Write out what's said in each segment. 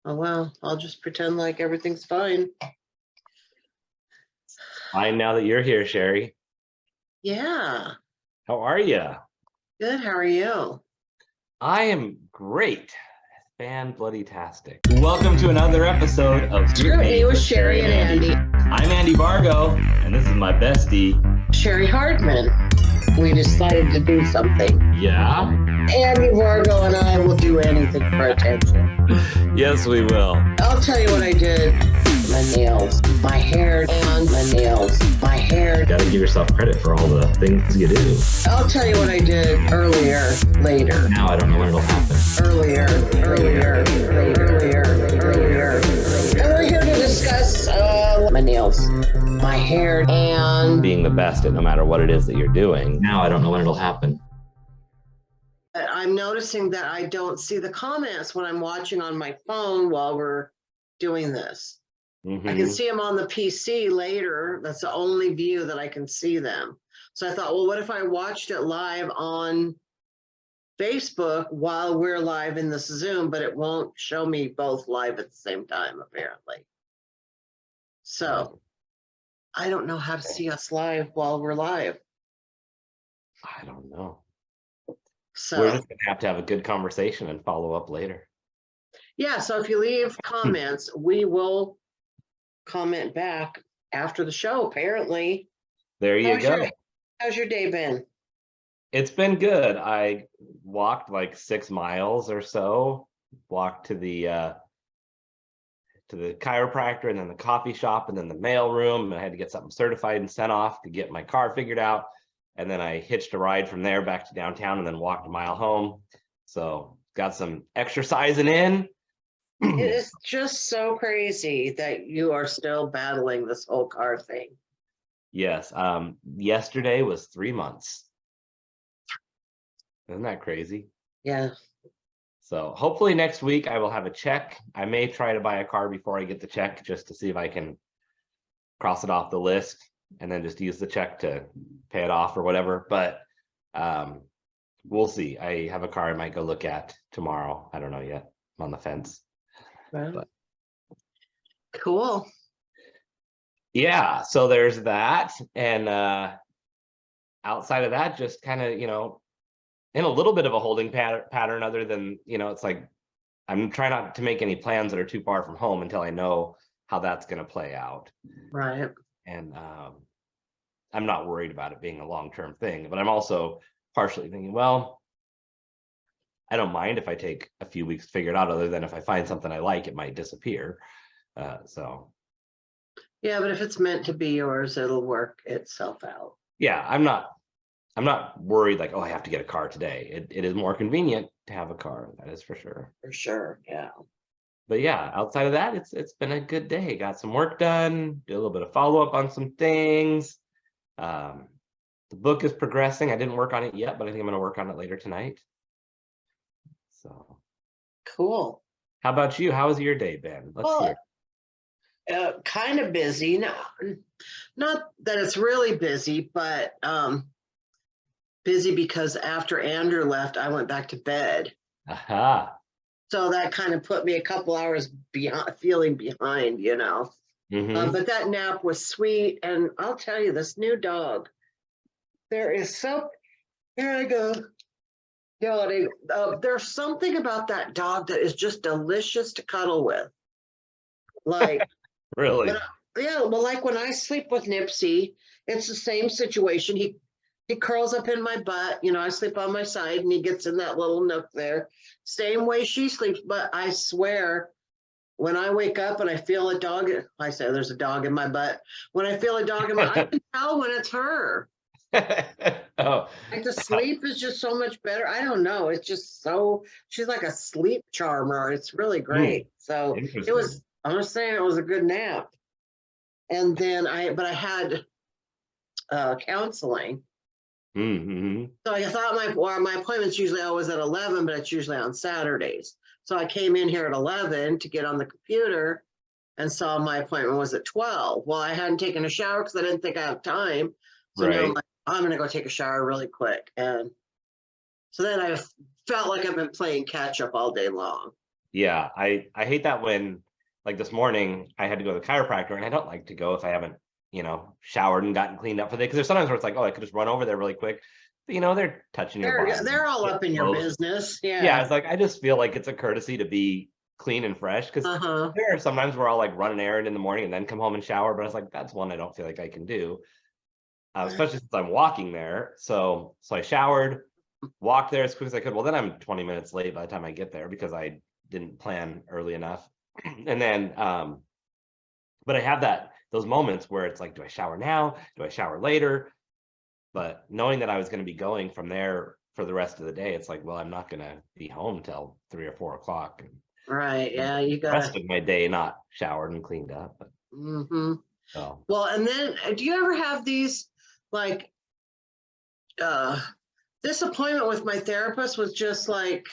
Oh, well, I'll just pretend like everything's fine. Fine now that you're here, Cheri. Yeah, How are you? good. How are you? I am great. Fan-bloody-tastic. Welcome to another episode of Scrutiny with Cheri and Andy. I'm Andy Vargo, and this is my bestie, Cheri Hardman. We decided to do something. Yeah? Andy Vargo and I will do anything for attention. Yes, we will. I'll tell you what I did. My nails, my hair, and my nails, my hair. You gotta give yourself credit for all the things you do. I'll tell you what I did earlier, later. Now I don't know when it'll happen. Earlier. And we're here to discuss my nails, my hair, and Being the best at no matter what it is that you're doing. Now I don't know when it'll happen. I'm noticing that I don't see the comments when I'm watching on my phone while we're doing this. I can see them on the PC later. That's the only view that I can see them. So I thought, well, what if I watched it live on Facebook while we're live in this Zoom, but it won't show me both live at the same time, apparently. So I don't know how to see us live while we're live. I don't know. So We're just gonna have to have a good conversation and follow up later. yeah, so if you leave comments, we will comment back after the show, apparently. There you go. How's your day been? It's been good. I walked like 6 miles or so, walked to the chiropractor and then the coffee shop and then the mail room. And I had to get something certified and sent off to get my car figured out. And then I hitched a ride from there back to downtown and then walked a mile home. So got some exercising in. It is just so crazy that you are still battling this whole car thing. Yes. Yesterday was 3 months. Isn't that crazy? Yeah. So hopefully next week I will have a check. I may try to buy a car before I get the check just to see if I can cross it off the list and then just use the check to pay it off or whatever. But we'll see. I have a car I might go look at tomorrow. I don't know yet. I'm on the fence. Well, But cool. yeah, so there's that. And outside of that, just kind of, in a little bit of a holding pattern other than, it's like I'm trying not to make any plans that are too far from home until I know how that's going to play out. Right. And I'm not worried about it being a long-term thing, but I'm also partially thinking, well, I don't mind if I take a few weeks to figure it out, other than if I find something I like, it might disappear. So Yeah, but if it's meant to be yours, it'll work itself out. yeah, I'm not worried like, oh, I have to get a car today. It is more convenient to have a car, that is for sure. For sure, yeah. But yeah, outside of that, it's been a good day. Got some work done, did a little bit of follow-up on some things. The book is progressing. I didn't work on it yet, but I think I'm going to work on it later tonight. So Cool. how about you? How has your day been? Let's hear. Kind of busy. No, not that it's really busy, but busy because after Andrew left, I went back to bed. Aha. So that kind of put me a couple hours behind, feeling behind, But that nap was sweet. And I'll tell you, this new dog, here I go. Yawning. There's something about that dog that is just delicious to cuddle with. Like, Really? like when I sleep with Nipsey, it's the same situation. He curls up in my butt, I sleep on my side and he gets in that little nook there. Same way she sleeps, but I swear, when I wake up and I feel a dog, I say there's a dog in my butt. When I feel a dog in my, I can tell when it's her. Oh, Like the sleep is just so much better. I don't know. It's just she's like a sleep charmer. It's really great. So I'm just saying it was a good nap. And then I had counseling. So I thought my appointment's usually always at 11, but it's usually on Saturdays. So I came in here at 11 to get on the computer and saw my appointment was at 12. Well, I hadn't taken a shower because I didn't think I had time. So now I'm like, I'm going to go take a shower really quick. And so then I felt like I've been playing catch up all day long. Yeah, I hate that when, like this morning, I had to go to the chiropractor, and I don't like to go if I haven't, showered and gotten cleaned up for the day. Because there's sometimes where it's like, oh, I could just run over there really quick. But, they're touching your body. They're all Get up in your close. business. Yeah, Yeah. it's like I just feel like it's a courtesy to be clean and fresh. Because Uh-huh. there are sometimes where I'll like run an errand in the morning and then come home and shower. But I was like, that's one I don't feel like I can do, especially since I'm walking there. So I showered, walked there as quick as I could. Well, then I'm 20 minutes late by the time I get there because I didn't plan early enough. And then, but I have those moments where it's like, do I shower now? Do I shower later? But knowing that I was going to be going from there for the rest of the day, it's like, well, I'm not going to be home till 3 or 4 o'clock. And Right. Yeah. You the rest gotta. of my day not showered and cleaned up. But, Mm-hmm. so Well, and then do you ever have these like this appointment with my therapist was just like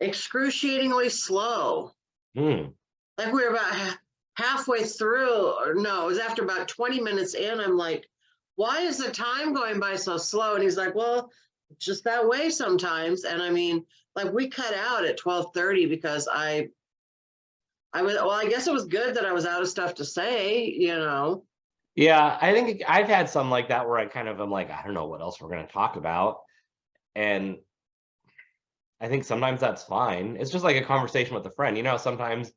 excruciatingly slow. Like we were about halfway through, or no, it was after about 20 minutes in. I'm like, why is the time going by so slow? And he's like, well, it's just that way sometimes. And I mean, like we cut out at 12:30 because I was, well, I guess it was good that I was out of stuff to say, yeah, I think I've had some like that where I kind of am like, I don't know what else we're going to talk about. And I think sometimes that's fine. It's just like a conversation with a friend. Sometimes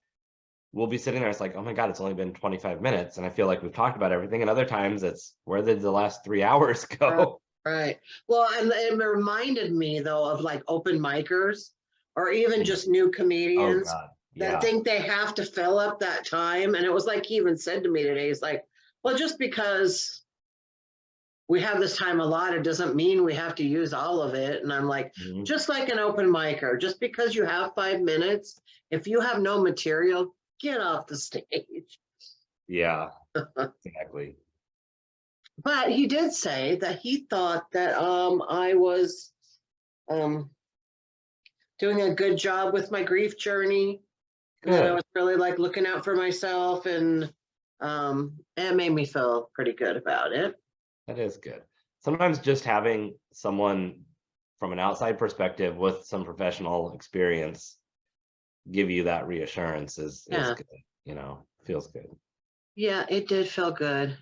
we'll be sitting there, it's like, oh my God, it's only been 25 minutes. And I feel like we've talked about everything. And other times it's, where did the last 3 hours go? Right. Well, and it reminded me though of like open micers or even just new Oh comedians God. that Yeah. think they have to fill up that time. And it was like he even said to me today, he's like, well, just because we have this time allotted doesn't mean we have to use all of it. And I'm like, just like an open micer, just because you have 5 minutes, if you have no material, get off the stage. Yeah, exactly. But he did say that he thought that I was doing a good job with my grief journey. And that I was really like looking out for myself, and it made me feel pretty good about it. That is good. Sometimes just having someone from an outside perspective with some professional experience give you that reassurance is good, feels good. Yeah, it did feel good.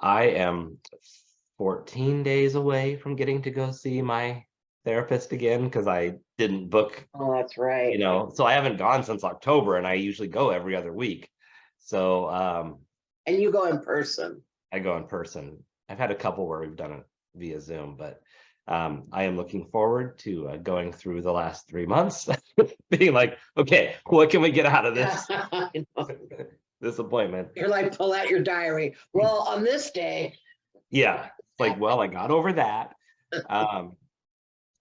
I am 14 days away from getting to go see my therapist again because I didn't book. Oh, that's right. So I haven't gone since October, and I usually go every other week. So and you go in person. I go in person. I've had a couple where we've done it via Zoom, but I am looking forward to going through the last 3 months, being like, okay, what can we get out of this? This appointment. You're like, pull out your diary. Well, on this day. Yeah. It's like, well, I got over that.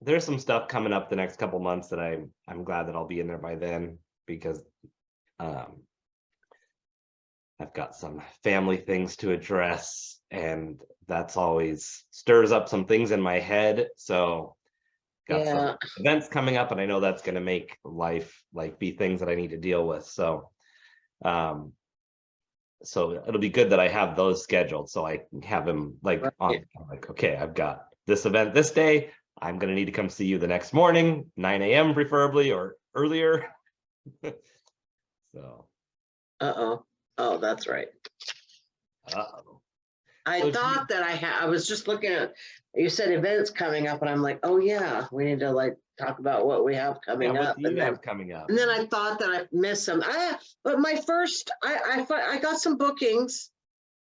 There's some stuff coming up the next couple months that I'm glad that I'll be in there by then, because I've got some family things to address, and that's always stirs up some things in my head. So got some events coming up, and I know that's going to make life like be things that I need to deal with. So it'll be good that I have those scheduled, so I can have him like on, like, okay, I've got this event this day. I'm going to need to come see you the next morning, 9 a.m. preferably, or earlier. So. Oh, that's right. I thought that I was just looking at, you said events coming up, and I'm like, oh yeah, we need to like talk about what we have coming up. What do you have coming up? And then I thought that I missed some. But my first, I got some bookings,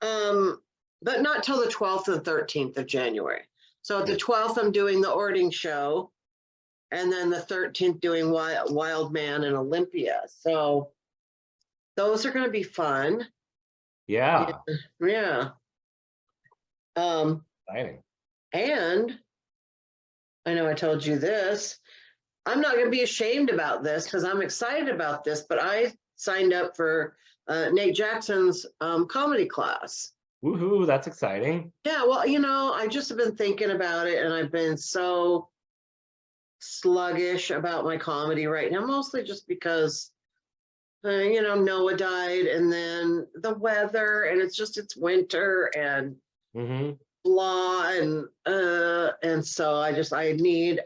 but not till the 12th and 13th of January. So at the 12th, I'm doing the Ording show, and then the 13th doing Wild Man in Olympia. So those are going to be fun. Yeah. Yeah. Exciting. And I know I told you this. I'm not going to be ashamed about this because I'm excited about this, but I signed up for Nate Jackson's comedy class. Woohoo, that's exciting. Yeah, well, I just have been thinking about it, and I've been so sluggish about my comedy right now, mostly just because, Noah died, and then the weather, and it's winter, and blah, and so I need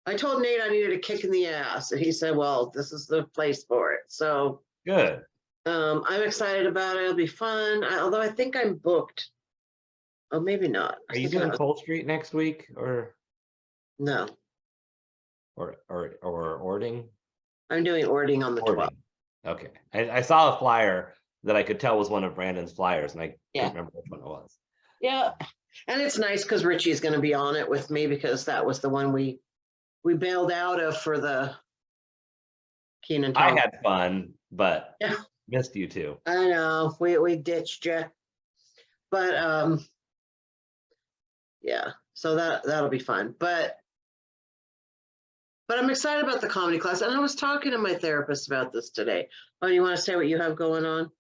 I told Nate I needed a kick in the ass, and he said, "Well, this is the place for it." So Good. I'm excited about it. It'll be fun. Although I think I'm booked. Oh, maybe not. Are you doing Cole Street next week, or No, Ording? I'm doing Ording on the 12th. Ording. Okay. I saw a flyer that I could tell was one of Brandon's flyers, and I couldn't remember which one it was. Yeah, and it's nice because Richie's going to be on it with me, because that was the one we bailed out of for the Keenan. I had fun, but Yeah, missed you too. I know we ditched you, but yeah. So that'll be fun, but I'm excited about the comedy class, and I was talking to my therapist about this today. Oh, you want to say what you have going on?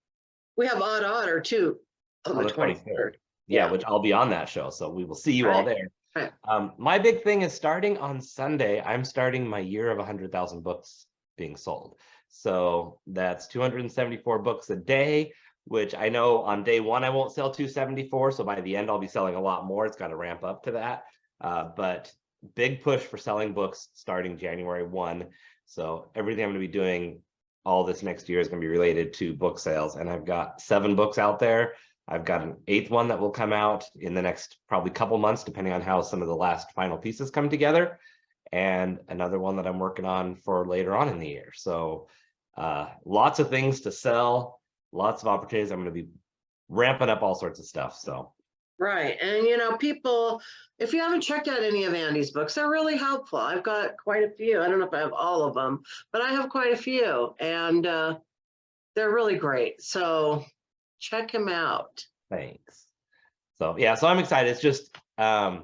We have Odd Otter too on the 23rd. Yeah, which I'll be on that show, so we will see you all there. Right. My big thing is starting on Sunday. I'm starting my year of 100,000 books being sold. So that's 274 books a day, which I know on day one I won't sell 274. So by the end I'll be selling a lot more. It's got to ramp up to that. But big push for selling books starting January 1. So everything I'm going to be doing all this next year is going to be related to book sales. And I've got 7 books out there. I've got an 8th one that will come out in the next probably couple months, depending on how some of the last final pieces come together, and another one that I'm working on for later on in the year. So lots of things to sell, lots of opportunities. I'm going to be ramping up all sorts of stuff. So right. And people, if you haven't checked out any of Andy's books, they're really helpful. I've got quite a few. I don't know if I have all of them, but I have quite a few, and they're really great. So check him out. Thanks. So yeah, so I'm excited. It's just I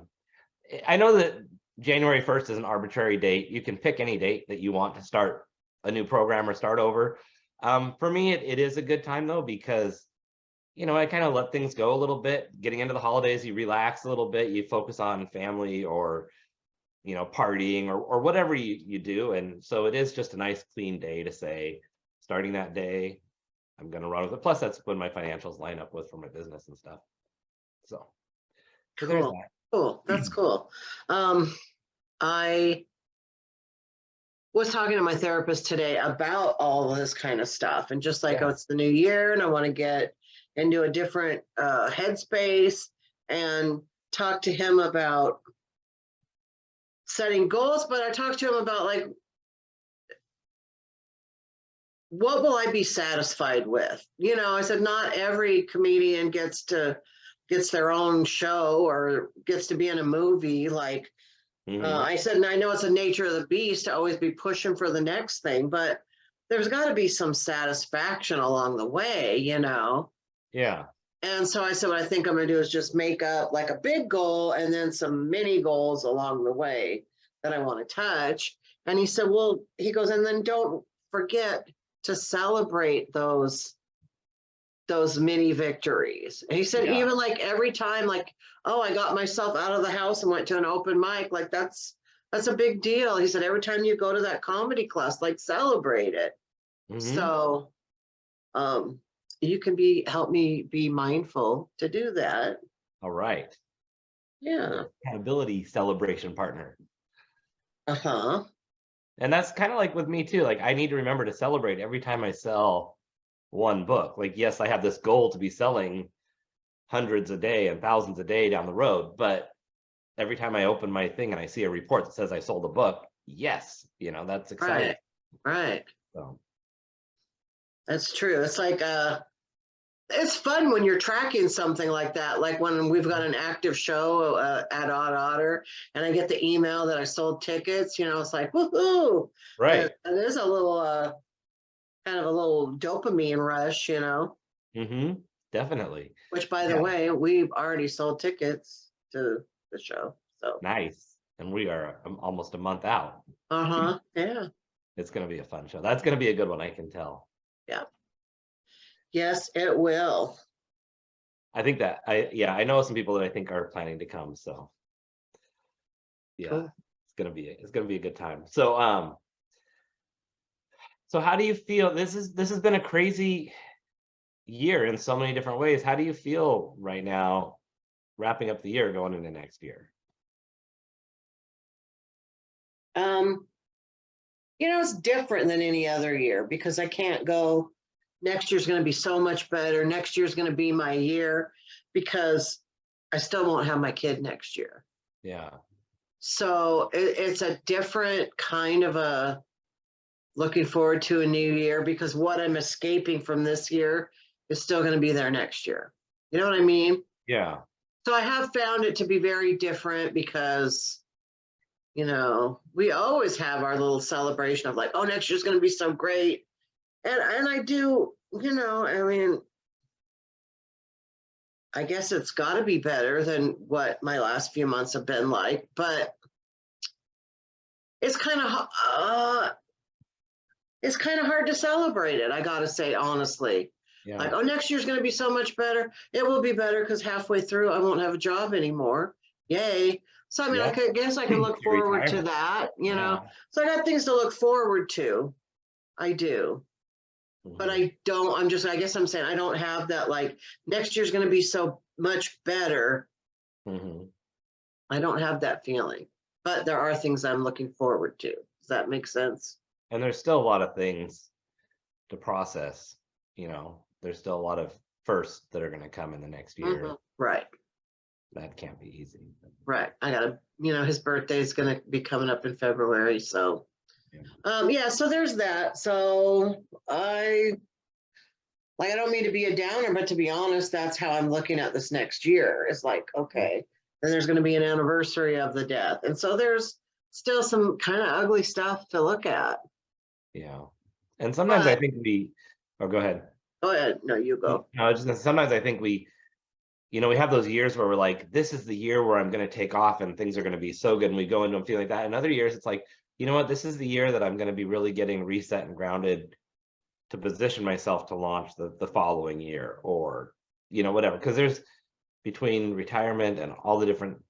know that January 1st is an arbitrary date. You can pick any date that you want to start a new program or start over. For me, it is a good time though, because I kind of let things go a little bit. Getting into the holidays, you relax a little bit, you focus on family or partying or whatever you do. And so it is just a nice clean day to say, starting that day, I'm going to run with it. Plus, that's when my financials line up with for my business and stuff. So there's that. Cool. That's cool. I was talking to my therapist today about all of this kind of stuff, and just like, oh, it's the new year and I want to get into a different headspace, and talk to him about setting goals. But I talked to him about, like, what will I be satisfied with? I said, not every comedian gets their own show or gets to be in a movie. Like, I said, and I know it's the nature of the beast to always be pushing for the next thing, but there's got to be some satisfaction along the way, Yeah. And so I said, what I think I'm going to do is just make up like a big goal and then some mini goals along the way that I want to touch. And he said, well, he goes, and then don't forget to celebrate those mini victories. And he said, even like every time, like, oh, I got myself out of the house and went to an open mic, like that's a big deal. He said, every time you go to that comedy class, like, celebrate it. So you can help me be mindful to do that. All right. Yeah. Accountability celebration partner. Uh-huh. And that's kind of like with me too. Like, I need to remember to celebrate every time I sell one book. Like, yes, I have this goal to be selling hundreds a day and thousands a day down the road, but every time I open my thing and I see a report that says I sold a book, yes, that's exciting. Right. So that's true. It's like it's fun when you're tracking something like that. Like when we've got an active show at Odd Otter, and I get the email that I sold tickets, it's like, woohoo! Right. And there's a little kind of a little dopamine rush, Definitely. Which, by the way, we've already sold tickets to the show. So nice. And we are almost a month out. Yeah. It's going to be a fun show. That's going to be a good one, I can tell. Yeah. Yes, it will. I think that I know some people that I think are planning to come. So yeah, cool. It's gonna be a good time. So so how do you feel? This has been a crazy year in so many different ways. How do you feel right now, wrapping up the year, going into next year? It's different than any other year because I can't go, next year's going to be so much better. Next year's going to be my year because I still won't have my kid next year. Yeah. So it's a different kind of a looking forward to a new year because what I'm escaping from this year is still going to be there next year. You know what I mean? Yeah. So I have found it to be very different because, we always have our little celebration of like, oh, next year's going to be so great. And I do, I guess it's got to be better than what my last few months have been like, but it's kind of hard to celebrate it. I got to say, honestly, Yeah. like, oh, next year's going to be so much better. It will be better because halfway through I won't have a job anymore. Yay. So, I mean, Yeah. I guess I can look forward to that, Yeah. So I got things to look forward to. I do. But I don't, I guess I'm saying I don't have that, like, next year's going to be so much better. I don't have that feeling, but there are things I'm looking forward to. Does that make sense? And there's still a lot of things to process. There's still a lot of firsts that are going to come in the next year. Right. That can't be easy. Right. I gotta, his birthday is going to be coming up in February. So, so there's that. So I don't mean to be a downer, but to be honest, that's how I'm looking at this next year. It's like, okay, then there's going to be an anniversary of the death. And so there's still some kind of ugly stuff to look at. Yeah. And sometimes I think go ahead. Go ahead. No, you go. No, sometimes I think we have those years where we're like, this is the year where I'm going to take off and things are going to be so good. And we go into them feeling like that. And other years, it's like, you know what, this is the year that I'm going to be really getting reset and grounded to position myself to launch the following year or, whatever. Because there's between retirement and all the different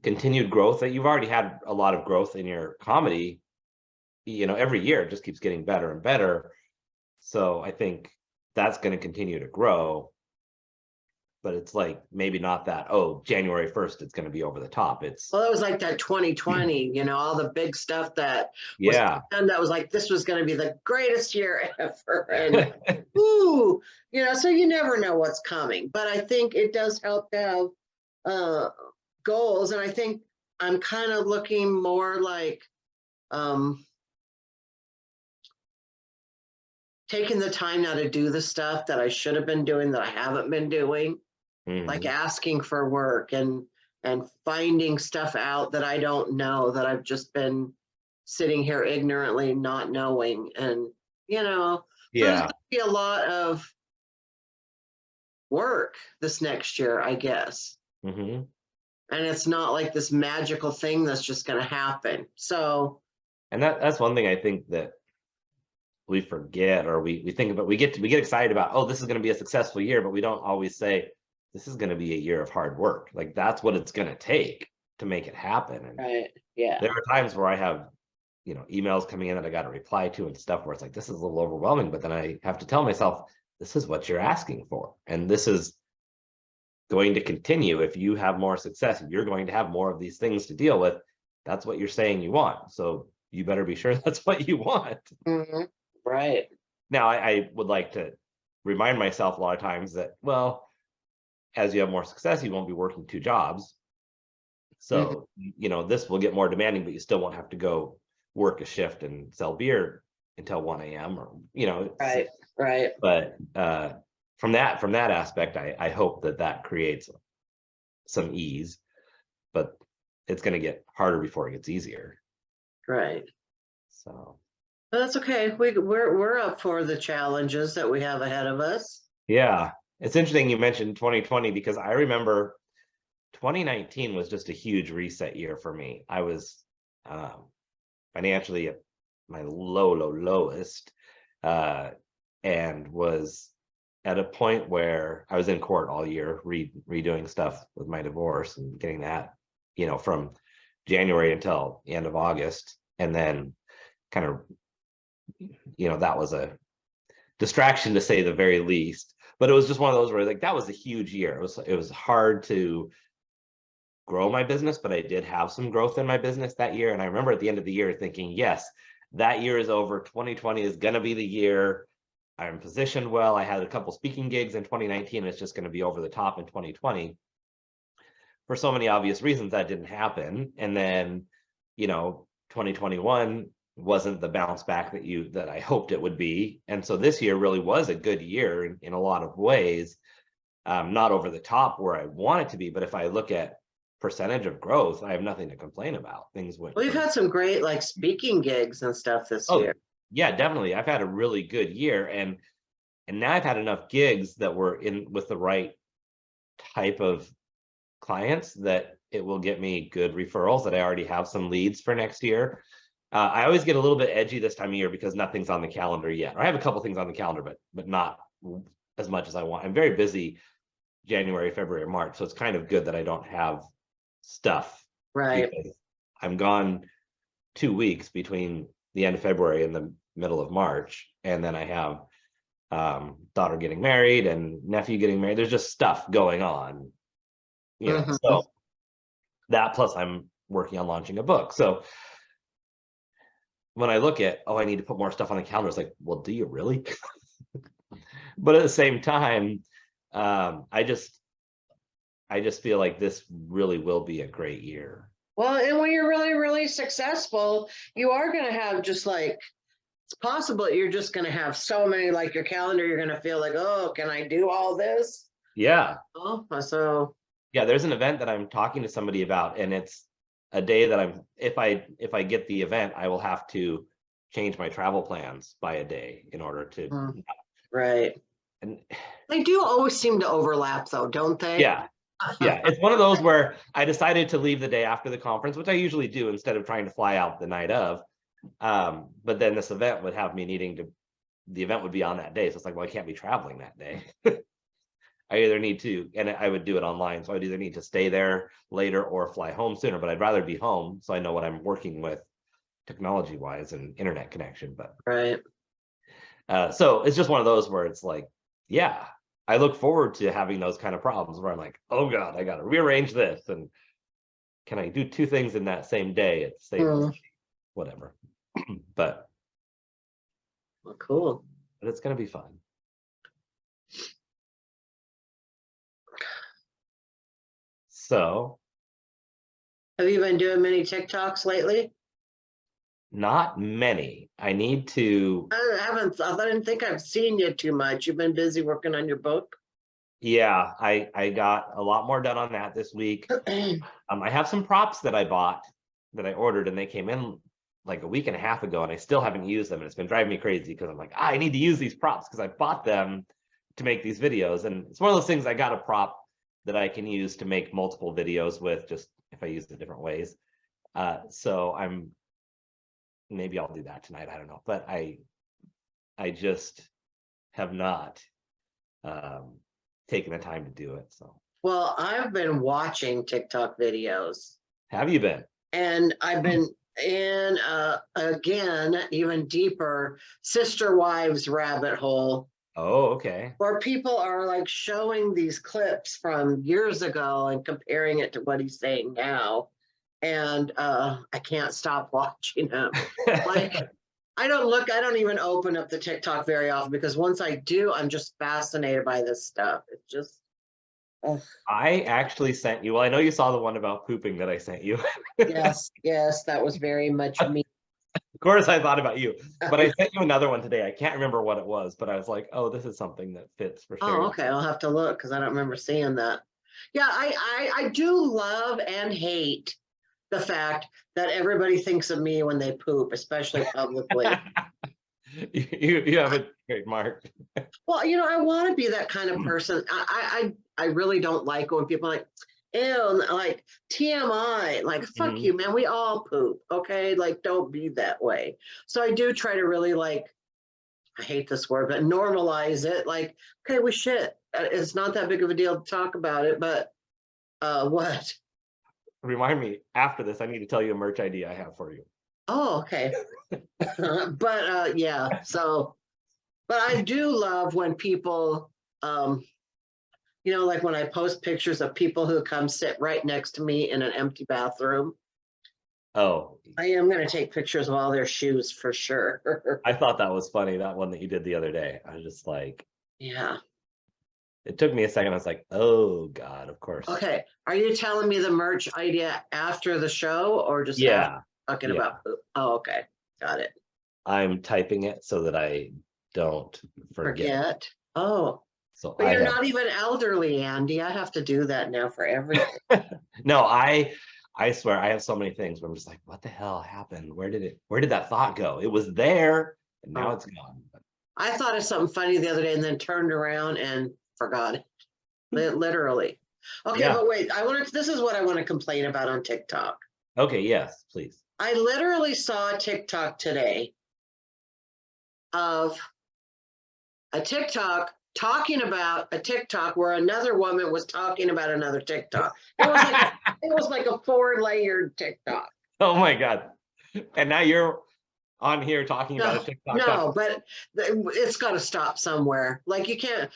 continued growth that you've already had a lot of growth in your comedy, every year it just keeps getting better and better. So I think that's going to continue to grow. But it's like maybe not that, January 1st, it's going to be over the top. It was like that 2020, all the big stuff that was done, that was like, this was going to be the greatest year ever. And so you never know what's coming. But I think it does help to have goals. And I think I'm kind of looking more like taking the time now to do the stuff that I should have been doing that I haven't been doing. Like asking for work and finding stuff out that I don't know, that I've just been sitting here ignorantly not knowing. And, so there's going to be a lot of work this next year, I guess. And it's not like this magical thing that's just going to happen. So. And that's one thing I think that we forget, or we think about, we get excited about, this is going to be a successful year, but we don't always say, this is going to be a year of hard work. Like that's what it's going to take to make it happen. And right. Yeah. There are times where I have, emails coming in that I got to reply to and stuff where it's like, this is a little overwhelming, but then I have to tell myself, this is what you're asking for. And this is going to continue. If you have more success, you're going to have more of these things to deal with. That's what you're saying you want. So you better be sure that's what you want. Right. Now, I would like to remind myself a lot of times that, as you have more success, you won't be working 2 jobs. So, this will get more demanding, but you still won't have to go work a shift and sell beer until 1 a.m. or, Right. But from that aspect, I hope that creates some ease, but it's going to get harder before it gets easier. Right. So. But that's okay. We're up for the challenges that we have ahead of us. Yeah. It's interesting you mentioned 2020 because I remember 2019 was just a huge reset year for me. I was financially at my lowest and was at a point where I was in court all year redoing stuff with my divorce and getting that, from January until the end of August. And then kind of, that was a distraction to say the very least. But it was just one of those where like that was a huge year. It was hard to grow my business, but I did have some growth in my business that year. And I remember at the end of the year thinking, yes, that year is over. 2020 is going to be the year. I'm positioned well. I had a couple speaking gigs in 2019. It's just going to be over the top in 2020. For so many obvious reasons, that didn't happen. And then, 2021 wasn't the bounce back that I hoped it would be. And so this year really was a good year in a lot of ways. Not over the top where I want it to be, but if I look at percentage of growth, I have nothing to complain about. Things went. We've had some great like speaking gigs and stuff this year. Yeah, definitely. I've had a really good year, and now I've had enough gigs that were in with the right type of clients that it will get me good referrals, that I already have some leads for next year. I always get a little bit edgy this time of year because nothing's on the calendar yet. Or I have a couple things on the calendar, but not as much as I want. I'm very busy January, February, March, so it's kind of good that I don't have stuff. Right. Because I'm gone 2 weeks between the end of February and the middle of March, and then I have daughter getting married and nephew getting married. There's just stuff going on, so that, plus I'm working on launching a book. So when I look at, I need to put more stuff on the calendar, it's like, well, do you really? But at the same time, I just feel like this really will be a great year. Well, and when you're really, really successful, you are going to have just like, it's possible you're just going to have so many, like your calendar, you're going to feel like, oh, can I do all this? Yeah. Oh, so. Yeah, there's an event that I'm talking to somebody about, and it's a day that if I get the event, I will have to change my travel plans by a day in order to. Right. And they do always seem to overlap though, don't they? Yeah. Yeah, it's one of those where I decided to leave the day after the conference, which I usually do instead of trying to fly out the night of. But then this event would have me the event would be on that day. So it's like, well, I can't be traveling that day. I either need to, and I would do it online. So I'd either need to stay there later or fly home sooner, but I'd rather be home so I know what I'm working with technology wise and internet connection. But right. So it's just one of those where it's like, yeah, I look forward to having those kind of problems where I'm like, oh God, I got to rearrange this. And can I do 2 things in that same day at the same whatever. But well, cool. But it's going to be fun. So, have you been doing many TikToks lately? Not many. I need to. I didn't think I've seen you too much. You've been busy working on your book. Yeah, I got a lot more done on that this week. I have some props that I bought, that I ordered, and they came in like a week and a half ago, and I still haven't used them. And it's been driving me crazy because I'm like, I need to use these props because I bought them to make these videos. And it's one of those things, I got a prop that I can use to make multiple videos with, just if I use it different ways. So maybe I'll do that tonight. I don't know, but I just have not taken the time to do it. So, well, I've been watching TikTok videos. Have you been? And I've been in again, even deeper sister wives rabbit hole. Oh, okay. Where people are like showing these clips from years ago and comparing it to what he's saying now. And I can't stop watching him. Like, I don't even open up the TikTok very often, because once I do, I'm just fascinated by this stuff. It's just. I actually sent you, well, I know you saw the one about pooping that I sent you. Yes, that was very much me. Of course I thought about you, but I sent you another one today. I can't remember what it was, but I was like, oh, this is something that fits for sure. Oh, okay, I'll have to look because I don't remember seeing that. Yeah, I do love and hate the fact that everybody thinks of me when they poop, especially publicly. you have a great mark. Well, I want to be that kind of person. I really don't like when people are like, ew, like TMI, like fuck you, man. We all poop, okay? Like, don't be that way. So I do try to really, like, I hate this word, but normalize it. Like, okay, we shit. It's not that big of a deal to talk about it, but what? Remind me after this. I need to tell you a merch idea I have for you. Oh, okay. But yeah. So, but I do love when people You know, like when I post pictures of people who come sit right next to me in an empty bathroom. Oh, I am going to take pictures of all their shoes for sure. I thought that was funny, that one that you did the other day. I was just like, Yeah. it took me a second. I was like, oh God, of course. Okay. Are you telling me the merch idea after the show or just Yeah. talking Yeah. about? Oh, okay. Got it. I'm typing it so that I don't forget. Oh, So but I you're have not even elderly, Andy. I have to do that now for everything. no, I swear I have so many things where I'm just like, what the hell happened? Where did that thought go? It was there and now it's gone. I thought of something funny the other day and then turned around and forgot it. Literally. Okay, Yeah. but wait, this is what I want to complain about on TikTok. Okay, yes, please. I literally saw a TikTok today of a TikTok talking about a TikTok where another woman was talking about another TikTok. It was like a 4-layered TikTok. Oh my God. And now you're on here talking about a TikTok. No, but it's got to stop somewhere. Like you can't,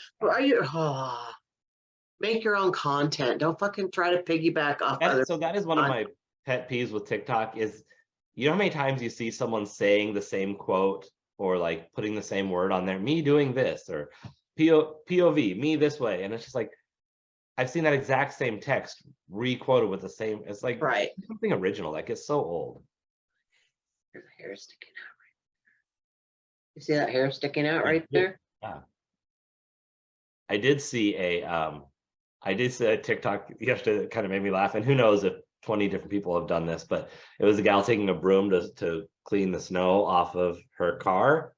make your own content. Don't fucking try to piggyback off other. So that is one of my pet peeves with TikTok is, you know how many times you see someone saying the same quote or like putting the same word on there, me doing this or POV, me this way. And it's just like, I've seen that exact same text re-quoted with the same, it's like right. something original. Like it's so old. There's a hair sticking out right there. You see that hair sticking out right there? Yeah. I did see a TikTok yesterday that kind of made me laugh. And who knows if 20 different people have done this, but it was a gal taking a broom to clean the snow off of her car.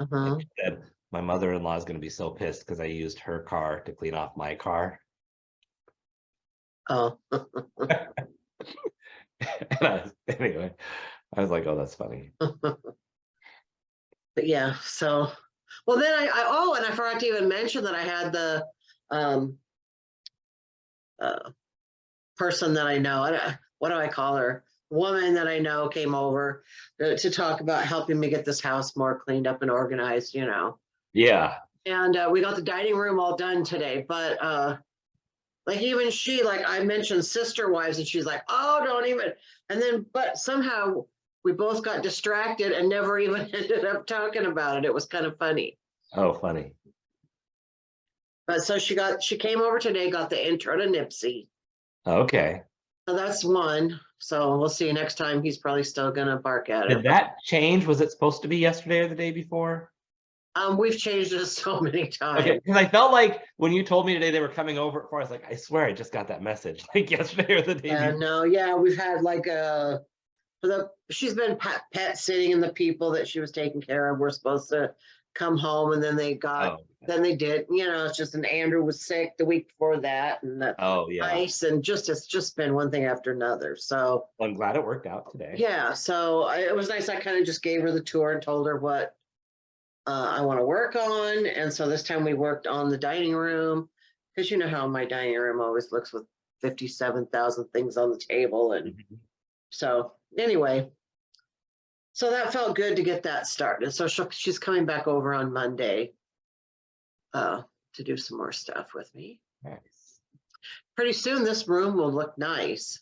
And she said, my mother-in-law is going to be so pissed because I used her car to clean off my car. Oh. Anyway, I was like, oh, that's funny. But yeah, so well then and I forgot to even mention that I had the person that I know, what do I call her? Woman that I know came over to talk about helping me get this house more cleaned up and organized, you know. Yeah. And we got the dining room all done today, but like even she, like I mentioned sister wives, and she's like, oh, don't even. And then, but somehow we both got distracted and never even ended up talking about it. It was kind of funny. Oh, funny. But so she came over today, got the intro to Nipsey. Okay. So that's one. So we'll see next time. He's probably still gonna bark at her. Did that change? Was it supposed to be yesterday or the day before? We've changed it so many times. Okay, because I felt like when you told me today they were coming over for, I was like, I swear I just got that message like yesterday or the day before. No, yeah, we've had like she's been pet sitting, and the people that she was taking care of were supposed to come home, and then they then they did. You know, it's just, and Andrew was sick the week before that, and ice, and it's just been one thing after another. So well, I'm glad it worked out today. Yeah, so it was nice. I kind of just gave her the tour and told her what I want to work on, and so this time we worked on the dining room, because you know how my dining room always looks with 57,000 things on the table, and so anyway, so that felt good to get that started. So she's coming back over on Monday to do some more stuff with me. Nice. Pretty soon this room will look nice.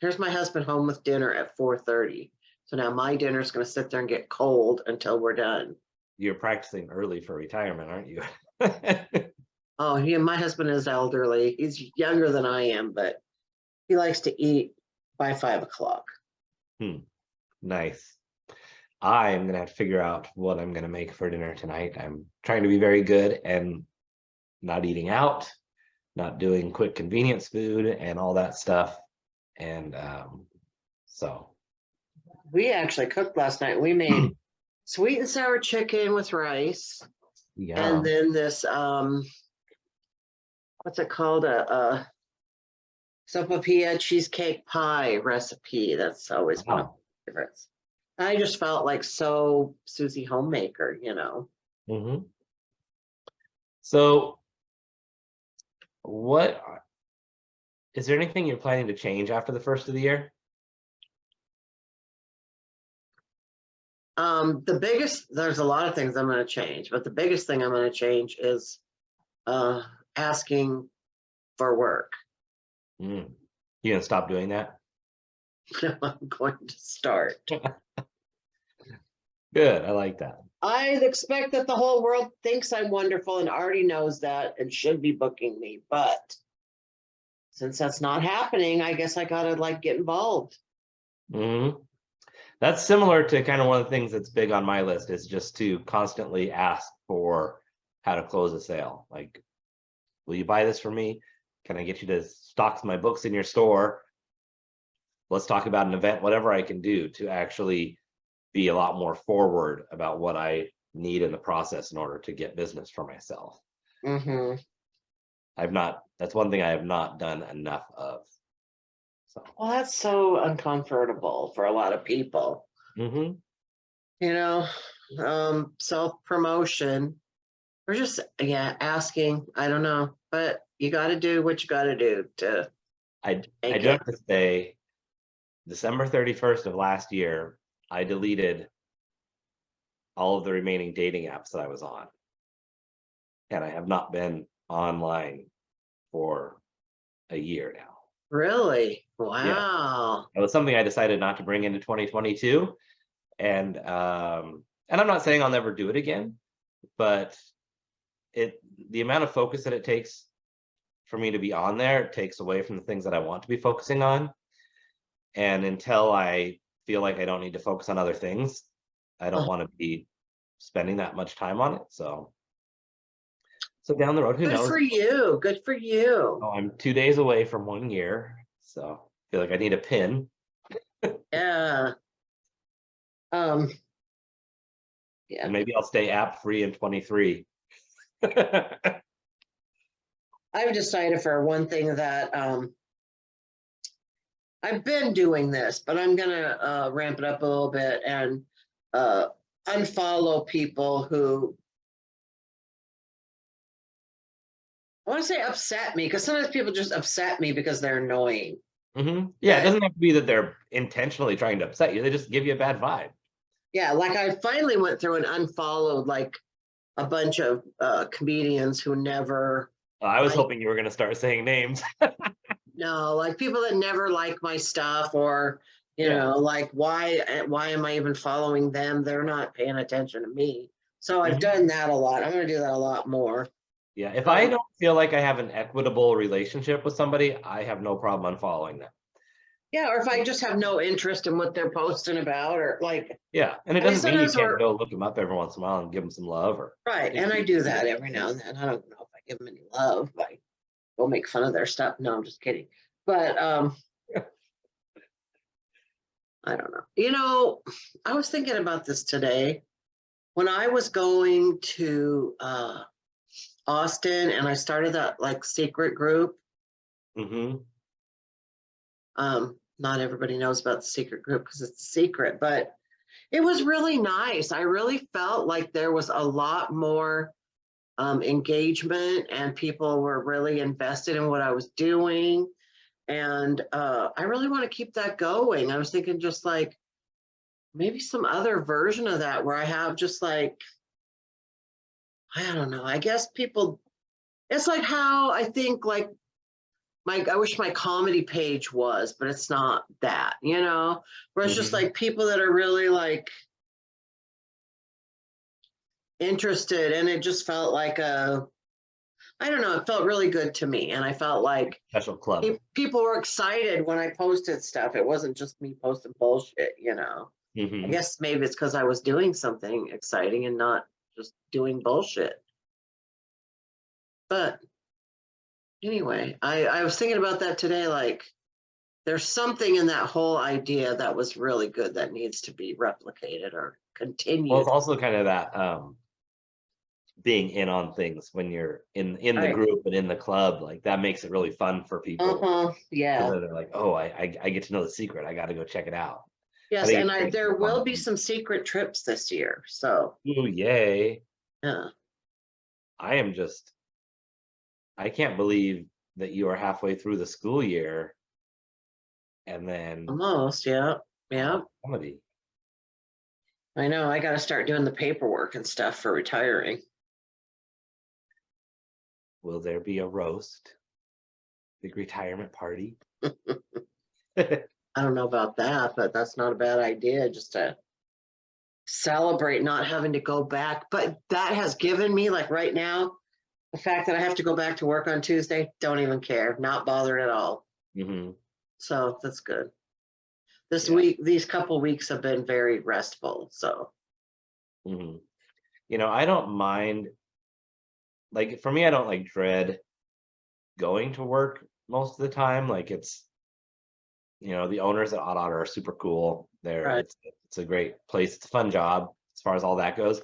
Here's my husband home with dinner at 4:30. So now my dinner is going to sit there and get cold until we're done. You're practicing early for retirement, aren't you? Oh, my husband is elderly. He's younger than I am, but he likes to eat by 5 o'clock. Nice. I'm going to have to figure out what I'm going to make for dinner tonight. I'm trying to be very good and not eating out, not doing quick convenience food and all that stuff. And so we actually cooked last night. We made sweet and sour chicken with rice. Yeah. And then this what's it called? A sopapilla cheesecake pie recipe. That's always one of my favorites. I just felt like so Susie Homemaker, you know. So what is there anything you're planning to change after the first of the year? There's a lot of things I'm going to change, but the biggest thing I'm going to change is asking for work. You gonna stop doing that? I'm going to start. Good. I like that. I expect that the whole world thinks I'm wonderful and already knows that and should be booking me. But since that's not happening, I guess I gotta like get involved. That's similar to kind of one of the things that's big on my list is just to constantly ask for how to close a sale. Like, will you buy this for me? Can I get you to stock my books in your store? Let's talk about an event, whatever I can do to actually be a lot more forward about what I need in the process in order to get business for myself. That's one thing I have not done enough of. So. Well, that's so uncomfortable for a lot of people. You know, self-promotion or just, asking, I don't know, but you got to do what you got to do to I do have to say, December 31st of last year, I deleted all of the remaining dating apps that I was on. And I have not been online for a year now. Really? Wow. It was something I decided not to bring into 2022. And I'm not saying I'll never do it again, but the amount of focus that it takes for me to be on there takes away from the things that I want to be focusing on. And until I feel like I don't need to focus on other things, I don't want to be spending that much time on it. So down the road, who knows? Good for you. Good for you. Oh, I'm 2 days away from 1 year, so I feel like I need a pin. Yeah. And maybe I'll stay app free in 23. I've decided for one thing that I've been doing this, but I'm gonna ramp it up a little bit and unfollow people who I want to say upset me, because sometimes people just upset me because they're annoying. Yeah, it doesn't have to be that they're intentionally trying to upset you. They just give you a bad vibe. Yeah, like I finally went through and unfollowed like a bunch of comedians who never. I was hoping you were going to start saying names. No, like people that never like my stuff, or you know, like why am I even following them? They're not paying attention to me. So I've done that a lot. I'm going to do that a lot more. Yeah, if I don't feel like I have an equitable relationship with somebody, I have no problem unfollowing them. Yeah, or if I just have no interest in what they're posting about, or like. Yeah, and it doesn't mean you can't go look them up every once in a while and give them some love, or. Right, and I do that every now and then. I don't know if I give them any love. I go make fun of their stuff. No, I'm just kidding. But I don't know. You know, I was thinking about this today when I was going to Austin, and I started that like secret group. Not everybody knows about the secret group because it's secret, but it was really nice. I really felt like there was a lot more engagement, and people were really invested in what I was doing. And I really want to keep that going. I was thinking just like maybe some other version of that where I have just like, I don't know, I guess people, it's like how I think like I wish my comedy page was, but it's not that, you know, where it's just like people that are really like interested, and it just felt like I don't know, it felt really good to me. And I felt like special club. People were excited when I posted stuff. It wasn't just me posting bullshit, you know. I guess maybe it's because I was doing something exciting and not just doing bullshit. But anyway, I was thinking about that today. Like, there's something in that whole idea that was really good that needs to be replicated or continued. Well, it's also kind of that being in on things when you're in the group and in the club, like that makes it really fun for people. Yeah. They're like, oh, I get to know the secret. I got to go check it out. Yes, and there will be some secret trips this year. So. Ooh, yay. Yeah. I can't believe that you are halfway through the school year. And then. Almost, yeah. Yeah. Comedy. I know. I got to start doing the paperwork and stuff for retiring. Will there be a roast? Big retirement party? I don't know about that, but that's not a bad idea, just to celebrate not having to go back. But that has given me, like right now, the fact that I have to go back to work on Tuesday, don't even care, not bothered at all. So that's good. This week, these couple weeks have been very restful. So, you know, I don't mind. Like for me, I don't like dread going to work most of the time. Like it's, you know, the owners at Odd Otter are super cool. It's a great place. It's a fun job as far as all that goes.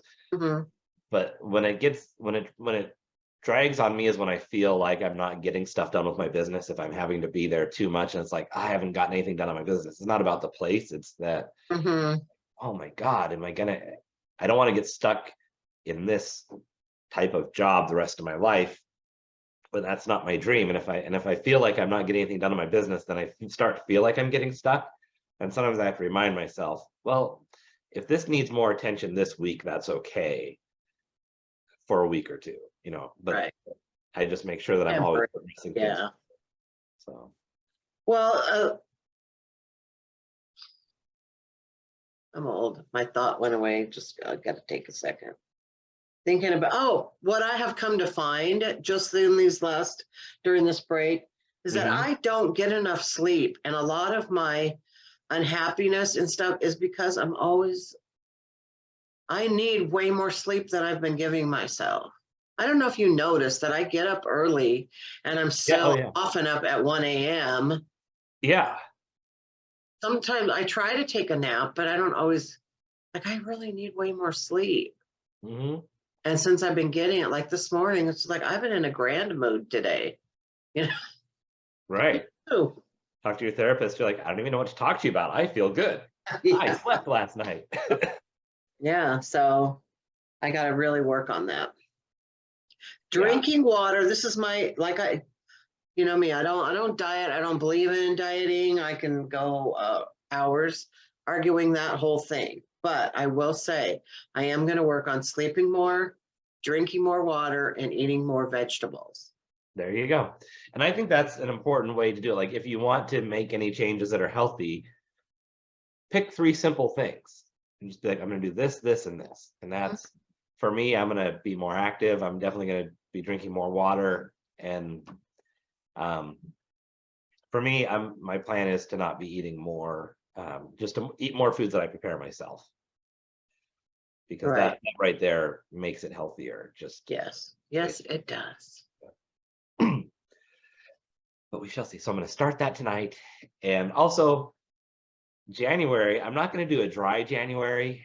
But when it drags on me is when I feel like I'm not getting stuff done with my business. If I'm having to be there too much, and it's like I haven't gotten anything done on my business. It's not about the place. It's that, oh my God, I don't want to get stuck in this type of job the rest of my life, but that's not my dream. And if I feel like I'm not getting anything done in my business, then I start to feel like I'm getting stuck. And sometimes I have to remind myself, well, if this needs more attention this week, that's okay for a week or two, you know, but I just make sure that I'm always progressing things. So, well, I'm old. My thought went away. Just got to take a second. Thinking about, what I have come to find just during this break is that I don't get enough sleep. And a lot of my unhappiness and stuff is because I need way more sleep than I've been giving myself. I don't know if you noticed that I get up early and I'm still often up at 1 a.m. Yeah. Sometimes I try to take a nap, but I don't always, I really need way more sleep. And since I've been getting it, like this morning, it's like I've been in a grand mood today. You know? Right. Talk to your therapist. You're like, I don't even know what to talk to you about. I feel good. I slept last night. Yeah. So I got to really work on that. Drinking water. This is you know me, I don't diet. I don't believe in dieting. I can go hours arguing that whole thing. But I will say, I am going to work on sleeping more, drinking more water, and eating more vegetables. There you go. And I think that's an important way to do it. Like if you want to make any changes that are healthy, pick 3 simple things. And just be like, I'm going to do this, this, and this. And that's, for me, I'm going to be more active. I'm definitely going to be drinking more water. And for me, my plan is to not be eating more, just to eat more foods that I prepare myself. Because that right there makes it healthier. Just yes, it does. But we shall see. So I'm going to start that tonight. And also January, I'm not going to do a dry January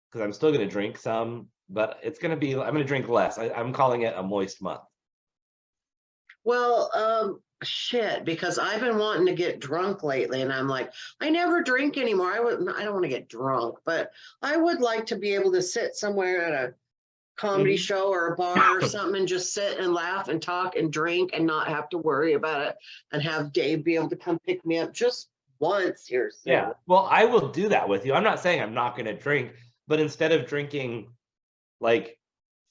because I'm still going to drink some, but I'm going to drink less. I'm calling it a moist month. Well, shit, because I've been wanting to get drunk lately, and I'm like, I never drink anymore. I don't want to get drunk, but I would like to be able to sit somewhere at a comedy show or a bar or something and just sit and laugh and talk and drink and not have to worry about it, and have Dave be able to come pick me up just once here soon. Yeah, well, I will do that with you. I'm not saying I'm not going to drink, but instead of drinking like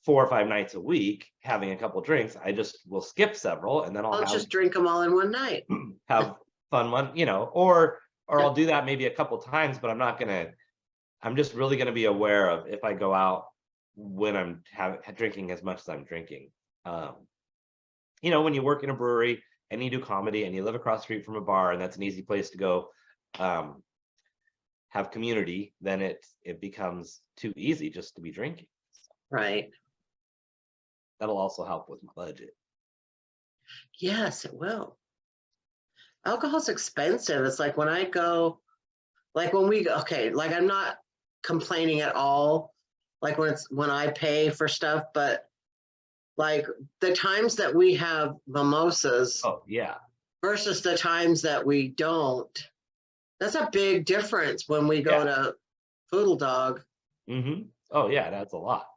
4 or 5 nights a week, having a couple drinks, I just will skip several, and then I'll just drink them all in one night. Have fun one, you know, or I'll do that maybe a couple times, but I'm just really going to be aware of if I go out when I'm drinking as much as I'm drinking. You know, when you work in a brewery and you do comedy and you live across the street from a bar, and that's an easy place to go have community, then it becomes too easy just to be drinking. Right. That'll also help with my budget. Yes, it will. Alcohol's expensive. It's like when I go, like when we, like I'm not complaining at all, like when I pay for stuff, but like the times that we have mimosas versus the times that we don't, that's a big difference when we go to Poodle Dog. Oh yeah, that's a lot.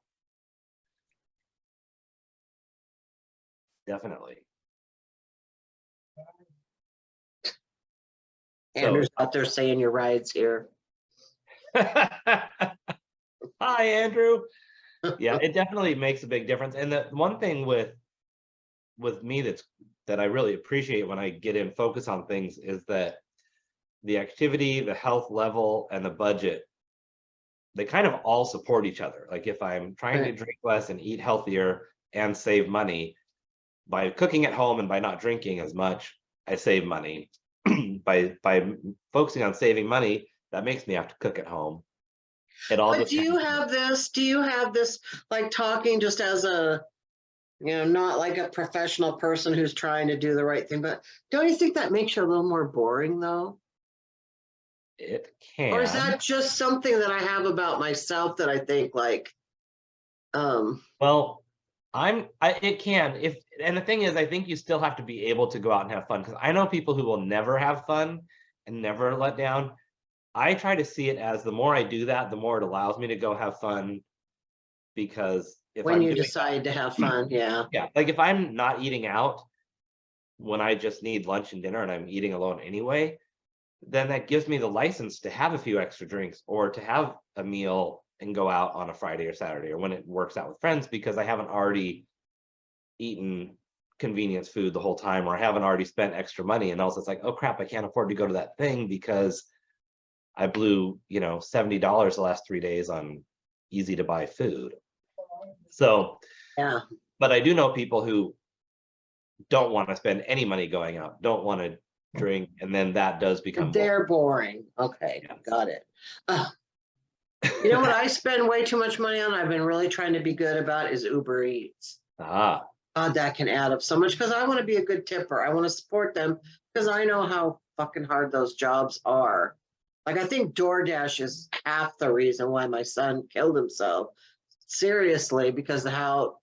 Definitely. Andrew's out there saying your ride's here. Hi, Andrew. Yeah, it definitely makes a big difference. And the one thing with with me that I really appreciate when I get in focus on things is that the activity, the health level, and the budget, they kind of all support each other. Like if I'm trying to drink less and eat healthier and save money by cooking at home and by not drinking as much, I save money. by focusing on saving money, that makes me have to cook at home. It all. But do you have this like talking just as a, not like a professional person who's trying to do the right thing, but don't you think that makes you a little more boring though? It can. Or is that just something that I have about myself that I think like, well, it can. And the thing is, I think you still have to be able to go out and have fun, because I know people who will never have fun and never let down. I try to see it as the more I do that, the more it allows me to go have fun, because when you decide to have fun, yeah. Like if I'm not eating out when I just need lunch and dinner and I'm eating alone anyway, then that gives me the license to have a few extra drinks or to have a meal and go out on a Friday or Saturday, or when it works out with friends, because I haven't already eaten convenience food the whole time, or I haven't already spent extra money. And also it's like, oh crap, I can't afford to go to that thing because I blew, $70 the last 3 days on easy to buy food. So, yeah. But I do know people who don't want to spend any money going out, don't want to drink, and then that does become they're boring. Okay, yeah. Got it. You know what I spend way too much money on? I've been really trying to be good about is Uber Eats. God, that can add up so much, because I want to be a good tipper. I want to support them because I know how fucking hard those jobs are. Like, I think DoorDash is half the reason why my son killed himself. Seriously, because of how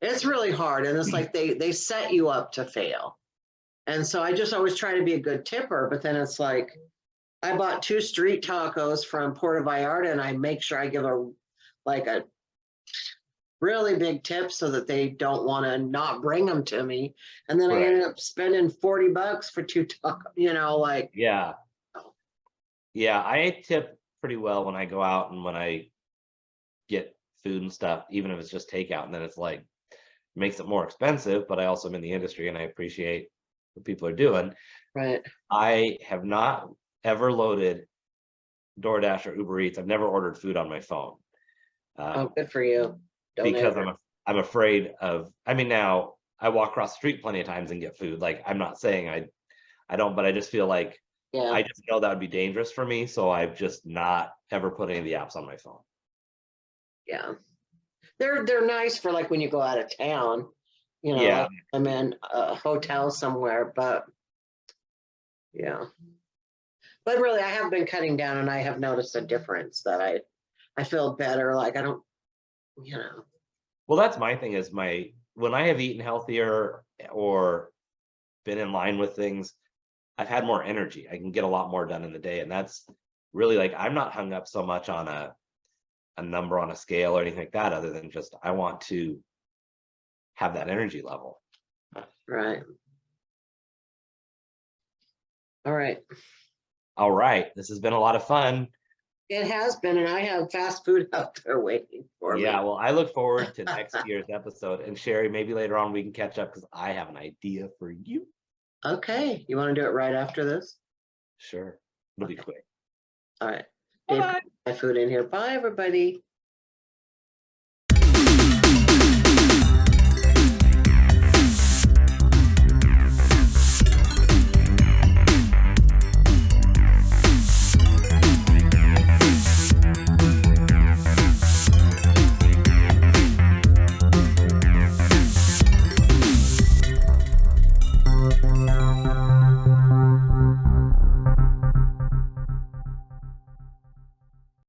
it's really hard. And it's like they set you up to fail. And so I just always try to be a good tipper. But then it's like, I bought 2 street tacos from Puerto Vallarta, and I make sure I give a really big tip so that they don't want to not bring them to me. And then I ended up spending $40 for 2 tacos, Yeah, I tip pretty well when I go out and when I get food and stuff, even if it's just takeout. And then it's like, makes it more expensive, but I also am in the industry and I appreciate what people are doing. Right. I have not ever loaded DoorDash or Uber Eats. I've never ordered food on my phone. Oh, good for you. Because I'm afraid of, now I walk across the street plenty of times and get food. Like, I'm not saying I don't, but I just feel like I just know that would be dangerous for me. So I've just not ever put any of the apps on my phone. Yeah. They're nice for like when you go out of town, like I'm in a hotel somewhere, but yeah. But really, I have been cutting down, and I have noticed a difference that I feel better. Like I don't, Well, that's my thing is when I have eaten healthier or been in line with things, I've had more energy. I can get a lot more done in the day. And that's really like, I'm not hung up so much on a number on a scale or anything like that, other than just, I want to have that energy level. Right. All right. All right. This has been a lot of fun. It has been, and I have fast food out there waiting for me. Yeah, well, I look forward to next year's episode. And Cheri, maybe later on we can catch up because I have an idea for you. Okay. You want to do it right after this? Sure. It'll be quick. All right. Bye. My food in here. Bye, everybody.